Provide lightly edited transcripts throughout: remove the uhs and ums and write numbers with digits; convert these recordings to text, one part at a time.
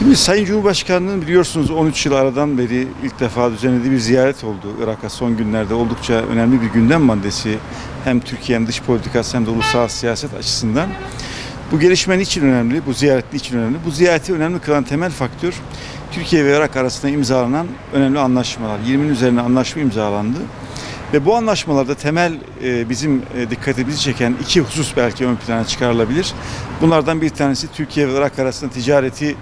Şimdi Sayın Cumhurbaşkanı'nın biliyorsunuz 13 yıl aradan beri ilk defa düzenlediği bir ziyaret oldu. Irak'a son günlerde oldukça önemli bir gündem maddesi. Hem Türkiye'nin dış politikası hem de uluslararası siyaset açısından. Bu gelişme niçin önemli? Bu ziyaret niçin önemli? Bu ziyareti önemli kılan temel faktör Türkiye ve Irak arasında imzalanan önemli anlaşmalar. 20'nin üzerine anlaşma imzalandı. Ve bu anlaşmalarda temel bizim dikkatimizi çeken iki husus belki ön plana çıkarılabilir. Bunlardan bir tanesi Türkiye ve Irak arasında ticareti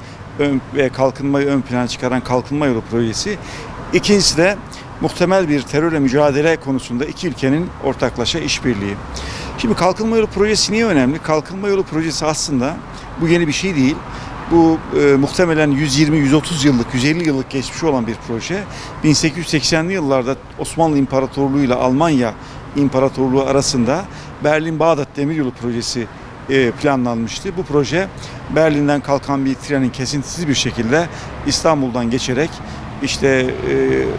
ve kalkınmayı ön plana çıkaran Kalkınma Yolu projesi. İkincisi de muhtemel bir terörle mücadele konusunda iki ülkenin ortaklaşa işbirliği. Şimdi Kalkınma Yolu projesi niye önemli? Kalkınma Yolu projesi aslında bu yeni bir şey değil. Bu muhtemelen 120-130 yıllık, 150 yıllık geçmişi olan bir proje. 1880'li yıllarda Osmanlı İmparatorluğu ile Almanya İmparatorluğu arasında Berlin-Bağdat Demiryolu projesi planlanmıştı. Bu proje Berlin'den kalkan bir trenin kesintisiz bir şekilde İstanbul'dan geçerek işte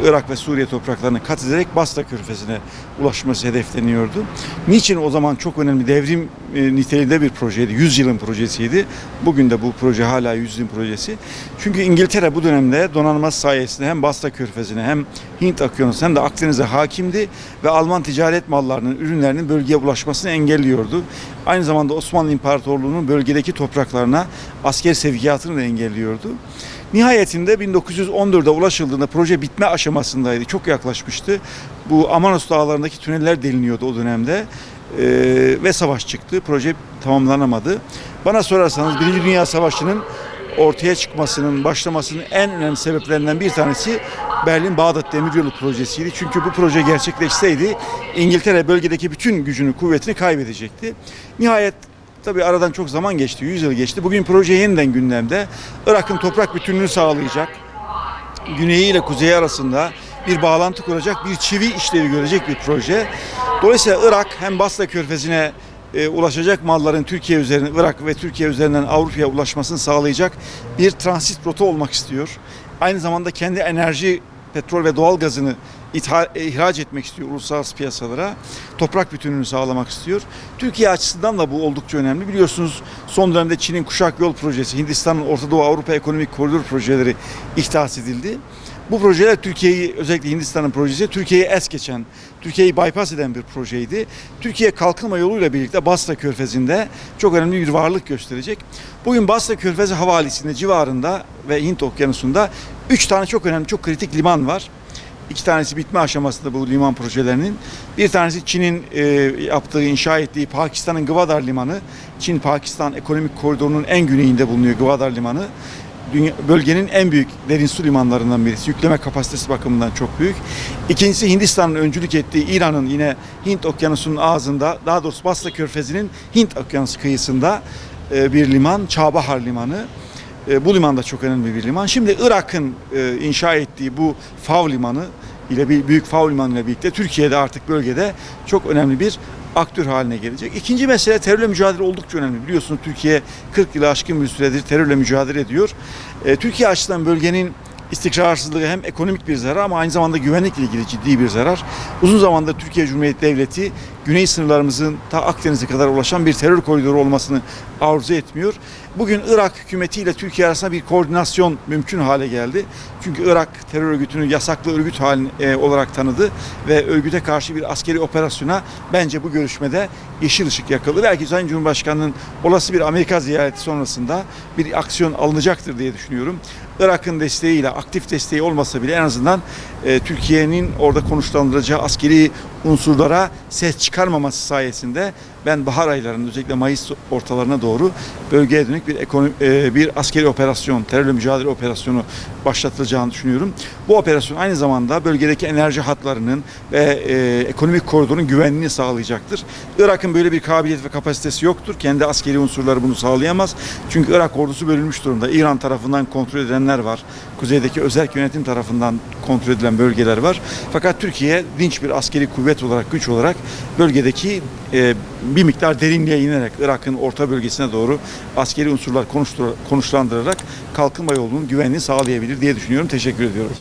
Irak ve Suriye topraklarını kat ederek Basra Körfezi'ne ulaşması hedefleniyordu. Niçin o zaman çok önemli devrim niteliğinde bir projeydi, 100 yılın projesiydi. Bugün de bu proje hala 100 yılın projesi. Çünkü İngiltere bu dönemde donanması sayesinde hem Basra Körfezi'ne hem Hint Okyanusu hem de Akdeniz'e hakimdi ve Alman ticaret mallarının, ürünlerinin bölgeye ulaşmasını engelliyordu. Aynı zamanda Osmanlı İmparatorluğu'nun bölgedeki topraklarına asker sevkiyatını da engelliyordu. Nihayetinde 1914'e ulaşıldığında proje bitme aşamasındaydı. Çok yaklaşmıştı. Bu Amanos dağlarındaki tüneller deliniyordu o dönemde. Ve savaş çıktı. Proje tamamlanamadı. Bana sorarsanız Birinci Dünya Savaşı'nın ortaya çıkmasının, başlamasının en önemli sebeplerinden bir tanesi Berlin-Bağdat Demiryolu projesiydi. Çünkü bu proje gerçekleşseydi İngiltere bölgedeki bütün gücünü, kuvvetini kaybedecekti. Nihayet tabii aradan çok zaman geçti, 100 yıl geçti. Bugün proje yeniden gündemde. Irak'ın toprak bütünlüğünü sağlayacak, güneyi ile kuzeyi arasında bir bağlantı kuracak, bir çivi işlevi görecek bir proje. Dolayısıyla Irak hem Basra Körfezi'ne ulaşacak malların Türkiye üzerinden, Irak ve Türkiye üzerinden Avrupa'ya ulaşmasını sağlayacak bir transit rota olmak istiyor. Aynı zamanda kendi enerji, petrol ve doğal gazını ihraç etmek istiyor uluslararası piyasalara. Toprak bütünlüğünü sağlamak istiyor. Türkiye açısından da bu oldukça önemli. Biliyorsunuz son dönemde Çin'in Kuşak Yol Projesi, Hindistan'ın Orta Doğu Avrupa Ekonomik Koridor projeleri ihdas edildi. Bu projeler Türkiye'yi, özellikle Hindistan'ın projesi, Türkiye'yi es geçen, Türkiye'yi bypass eden bir projeydi. Türkiye kalkınma yoluyla birlikte Basra Körfezi'nde çok önemli bir varlık gösterecek. Bugün Basra Körfezi Havalisi'nde civarında ve Hint Okyanusu'nda 3 tane çok önemli, çok kritik liman var. 2 tanesi bitme aşamasında bu liman projelerinin. Bir tanesi Çin'in yaptığı, inşa ettiği Pakistan'ın Gwadar Limanı. Çin-Pakistan ekonomik koridorunun en güneyinde bulunuyor Gwadar Limanı. Bölgenin en büyük derin su limanlarından birisi. Yükleme kapasitesi bakımından çok büyük. İkincisi Hindistan'ın öncülük ettiği İran'ın yine Hint Okyanusu'nun ağzında, daha doğrusu Basra Körfezi'nin Hint Okyanusu kıyısında bir liman, Çabahar Limanı. Bu liman da çok önemli bir liman. Şimdi Irak'ın inşa ettiği bu Fav Limanı ile büyük Fav Limanı ile birlikte Türkiye'de artık bölgede çok önemli bir aktör haline gelecek. İkinci mesele terörle mücadele oldukça önemli. Biliyorsunuz Türkiye 40 yılı aşkın bir süredir terörle mücadele ediyor. Türkiye açısından bölgenin istikrarsızlığı hem ekonomik bir zarar ama aynı zamanda güvenlikle ilgili ciddi bir zarar. Uzun zamandır Türkiye Cumhuriyeti Devleti güney sınırlarımızın ta Akdeniz'e kadar ulaşan bir terör koridoru olmasını arzu etmiyor. Bugün Irak hükümetiyle Türkiye arasında bir koordinasyon mümkün hale geldi. Çünkü Irak terör örgütünü yasaklı örgüt olarak tanıdı ve örgüte karşı bir askeri operasyona bence bu görüşmede yeşil ışık yakıldı. Belki Sayın Cumhurbaşkanı'nın olası bir Amerika ziyareti sonrasında bir aksiyon alınacaktır diye düşünüyorum. Irak'ın desteğiyle, aktif desteği olmasa bile en azından Türkiye'nin orada konuşlandıracağı askeri unsurlara ses çıkarmaması sayesinde ben bahar aylarında özellikle Mayıs ortalarına doğru bölgeye dönük bir askeri operasyon, terörle mücadele operasyonu başlatılacağını düşünüyorum. Bu operasyon aynı zamanda bölgedeki enerji hatlarının ve ekonomik koridorun güvenliğini sağlayacaktır. Irak'ın böyle bir kabiliyet ve kapasitesi yoktur. Kendi askeri unsurları bunu sağlayamaz. Çünkü Irak ordusu bölünmüş durumda. İran tarafından kontrol edilenler var. Kuzeydeki özerk yönetim tarafından kontrol edilen bölgeler var. Fakat Türkiye dinç bir askeri kuvvet olarak, güç olarak bölgedeki bir miktar derinliğe inerek Irak'ın orta bölgesine doğru askeri unsurlar konuşlandırarak kalkınma yolunun güvenliğini sağlayabilir diye düşünüyorum. Teşekkür ediyorum.